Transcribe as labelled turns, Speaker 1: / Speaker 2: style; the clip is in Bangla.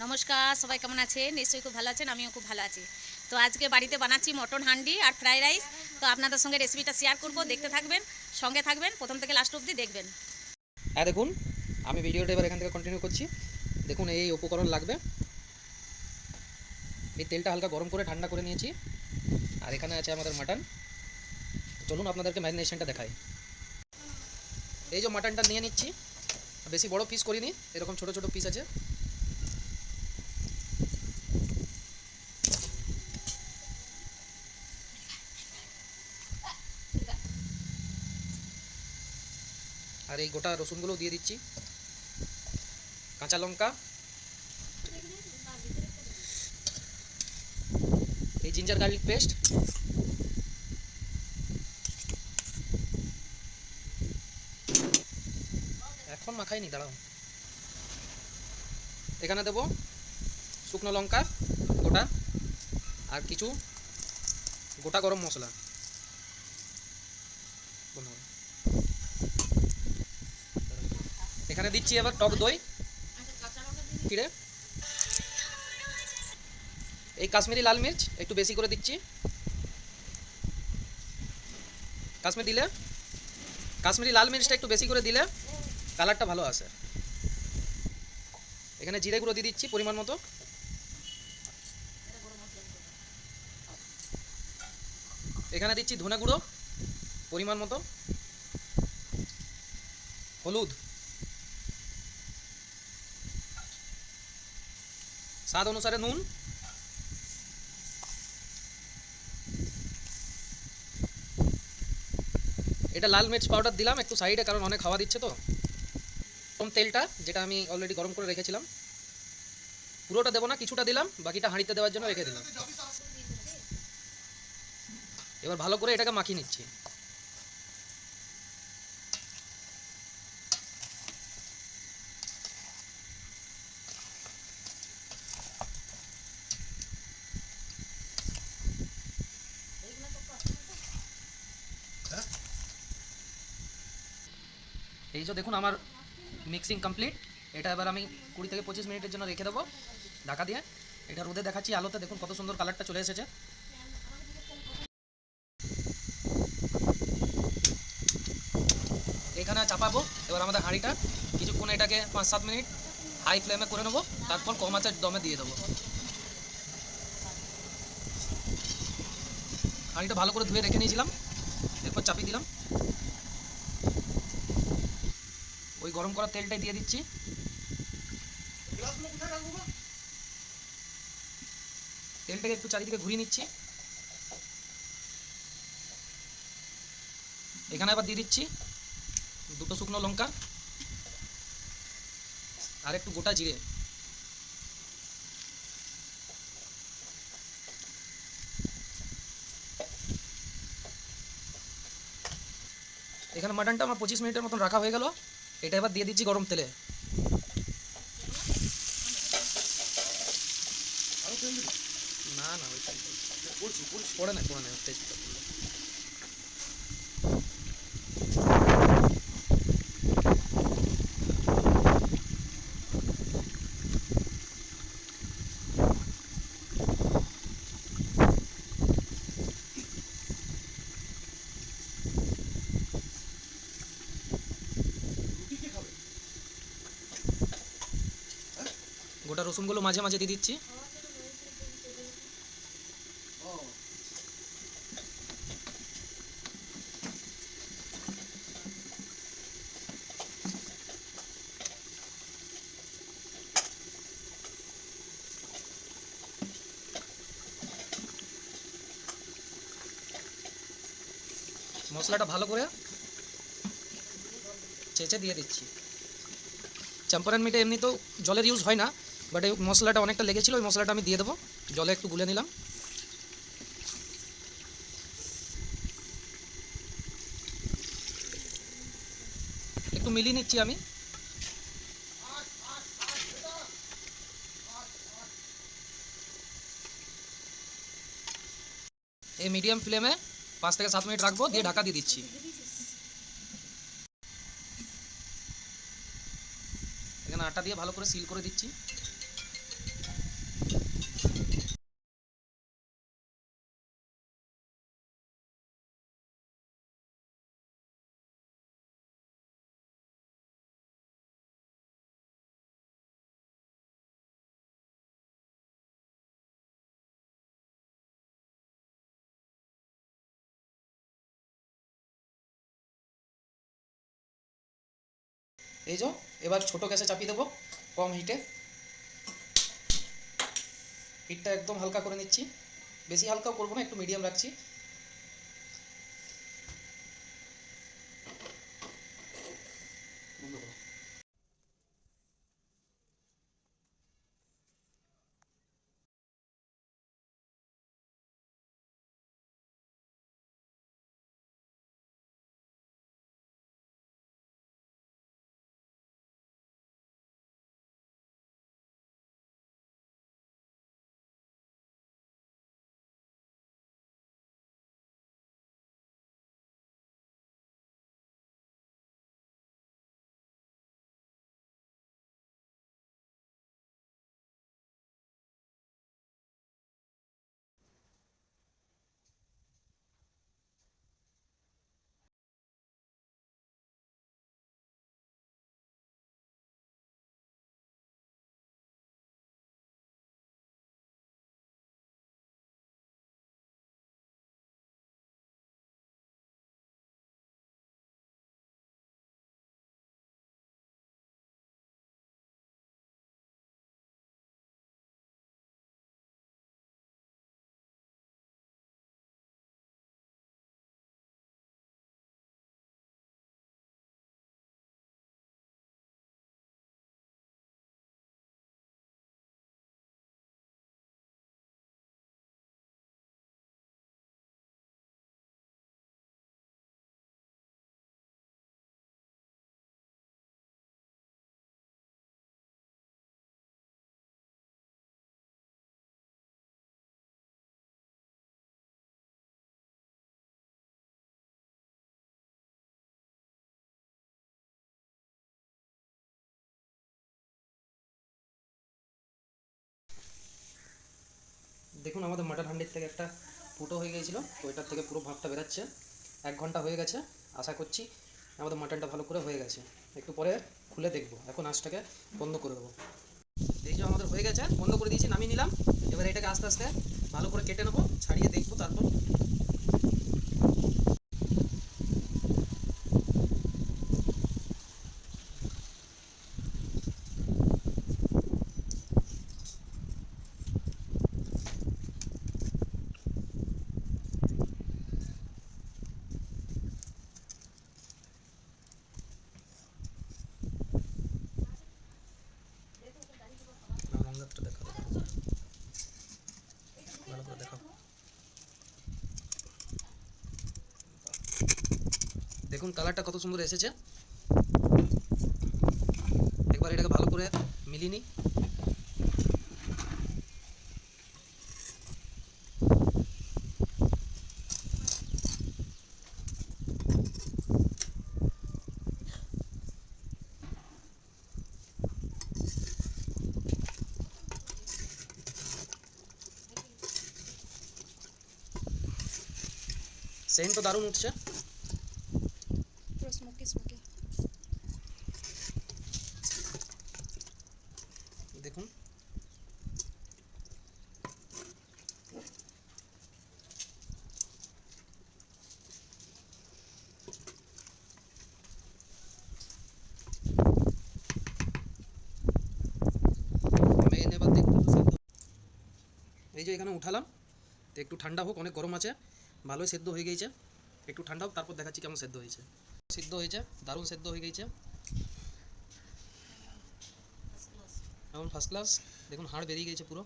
Speaker 1: নমস্কার, সবাই কেমন আছেন? নিশ্চয়ই খুব ভালো আছেন, আমিও খুব ভালো আছি। তো আজকে বাড়িতে বানাচ্ছি মটন হান্ডি আর ফ্রাইড রাইস। তো আপনাদের সঙ্গে রেসিপিটা শেয়ার করব, দেখতে থাকবেন, সঙ্গে থাকবেন, প্রথম থেকে লাস্ট অবধি দেখবেন।
Speaker 2: হ্যাঁ দেখুন, আমি ভিডিওটা এবার এখান থেকে কন্টিনিউ করছি। দেখুন এই উপকরণ লাগবে। এই তেলটা হালকা গরম করে ঠান্ডা করে নিয়েছি। আর এখানে আছে আমাদের মাটন। চলুন আপনাদেরকে ম্যারিনেশনটা দেখাই। এই যে মাটনটা নিয়ে নিচ্ছি, বেশি বড় পিস করিনি, এরকম ছোট ছোট পিস আছে। আর এই গোটা রসুনগুলো দিয়ে দিচ্ছি, কাঁচা লঙ্কা, এই জিঞ্জার গার্লিক পেস্ট, এখন মাখাইনি, দাঁড়াও। এখানে দেবো শুকনো লঙ্কা গোটা, আর কিছু গোটা গরম মশলা। এখানে দিচ্ছি এবার টক দই ফিরে। এই কাশ্মীরি লাল মির্চ একটু বেশি করে দিচ্ছি। কাশ্মীরি লাল মির্চটা একটু বেশি করে দিলে কালারটা ভালো আসে। এখানে জিরে গুঁড়ো দিয়ে দিচ্ছি পরিমাণ মতো। এখানে দিচ্ছি ধনে গুঁড়ো পরিমাণ মতো, হলুদ, স্বাদ অনুসারে নুন, এটা লাল মির্চ পাউডার দিলাম একটু সাইডে, কারণ অনেক হাওয়া দিচ্ছে। তো কম তেলটা যেটা আমি অলরেডি গরম করে রেখেছিলাম, পুরোটা দেবো না, কিছুটা দিলাম, বাকিটা হাঁড়িতে দেওয়ার জন্য রেখে দিলাম। এবার ভালো করে এটাকে মাখিয়ে নিচ্ছি। এই যে দেখুন আমার মিক্সিং কমপ্লিট। এটা এবার আমি 20 থেকে 25 মিনিটের জন্য রেখে দেবো ঢাকা দিয়ে। এটা রোদে দেখাচ্ছি আলোতে, দেখুন কত সুন্দর কালারটা চলে এসেছে। এখানে চাপাবো এবার আমাদের হাঁড়িটা, কিছুক্ষণ এটাকে 5-7 মিনিট হাই ফ্লেমে করে নেবো, তারপর কম আঁচের দমে দিয়ে দেবো। হাঁড়িটা ভালো করে ধুয়ে রেখে নিয়েছিলাম, এরপর চাপিয়ে দিলাম। ওই গরম করা তেলটাই দিয়ে দিচ্ছি। তেলটাকে একটু চারিদিকে ঘুরিয়ে নিচ্ছি। এখানে আবার দিয়ে দিচ্ছি 2টো শুকনো লঙ্কা আর একটু গোটা জিরে। এখানে মাটনটা আমার 25 মিনিটের মতন রাখা হয়ে গেল। এটা এবার দিয়ে দিচ্ছি গরম তেলে। না না, ওই পড়ে না তেজটা পড়লে। গোটা রসুনগুলো মাঝে মাঝে দিয়ে দিচ্ছি। মশলাটা ভালো করে চেঁচে দিয়ে দিচ্ছি। চাম্পারান মিটে এমনি তো জলের ইউজ হয় না, বাট এই মশলাটা অনেকটা লেগেছিল, ওই মশলাটা আমি দিয়ে দেবো। জলে একটু গুলে নিলাম। একটু মিলিয়ে নিচ্ছি আমি। এই মিডিয়াম ফ্লেমে 5 থেকে 7 মিনিট রাখবো, দিয়ে ঢাকা দিয়ে দিচ্ছি। এখানে আটা দিয়ে ভালো করে সিল করে দিচ্ছি। এই যে এবার ছোট গ্যাসে চাপিয়ে দেবো কম হিটে। হিটটা একদম হালকা করে নিচ্ছি, বেশি হালকাও করবো না, একটু মিডিয়াম রাখছি। বন্ধ করো। দেখুন আমাদের মাটন হান্ডির থেকে একটা ফুটো হয়ে গিয়েছিল, তো এটার থেকে পুরো ভাবটা বেরাচ্ছে। 1 ঘন্টা হয়ে গেছে, আশা করছি আমাদের মাটনটা ভালো করে হয়ে গেছে। একটু পরে খুলে দেখবো, এখন আঁচটাকে বন্ধ করে দেবো। এই যে আমাদের হয়ে গেছে, বন্ধ করে দিয়েছি, নামিয়ে নিলাম। এবার এটাকে আস্তে আস্তে ভালো করে কেটে নেবো, ছাড়িয়ে দেখবো তারপর। রঙটা দেখাবো, ভালো করে দেখাবো। দেখুন কালারটা কত সুন্দর এসেছে। একবার এটাকে ভালো করে মিলিয়ে নিই। সেন্ট তো দারুণ উঠছে।
Speaker 1: পুরো স্মোকি স্মোকি।
Speaker 2: দেখুন আমি এবার দেখবো সেদ্ধ। এই যে এখানে উঠালাম, তো একটু ঠান্ডা হোক, অনেক গরম আছে। ভালোই সেদ্ধ হয়ে গিয়েছে, একটু ঠান্ডা হোক তারপর দেখাচ্ছি কেমন সেদ্ধ হয়েছে। সিদ্ধ হয়েছে, দারুণ সেদ্ধ হয়ে গিয়েছে, এখন ফার্স্ট ক্লাস। দেখুন হাড় বেরিয়ে গিয়েছে পুরো।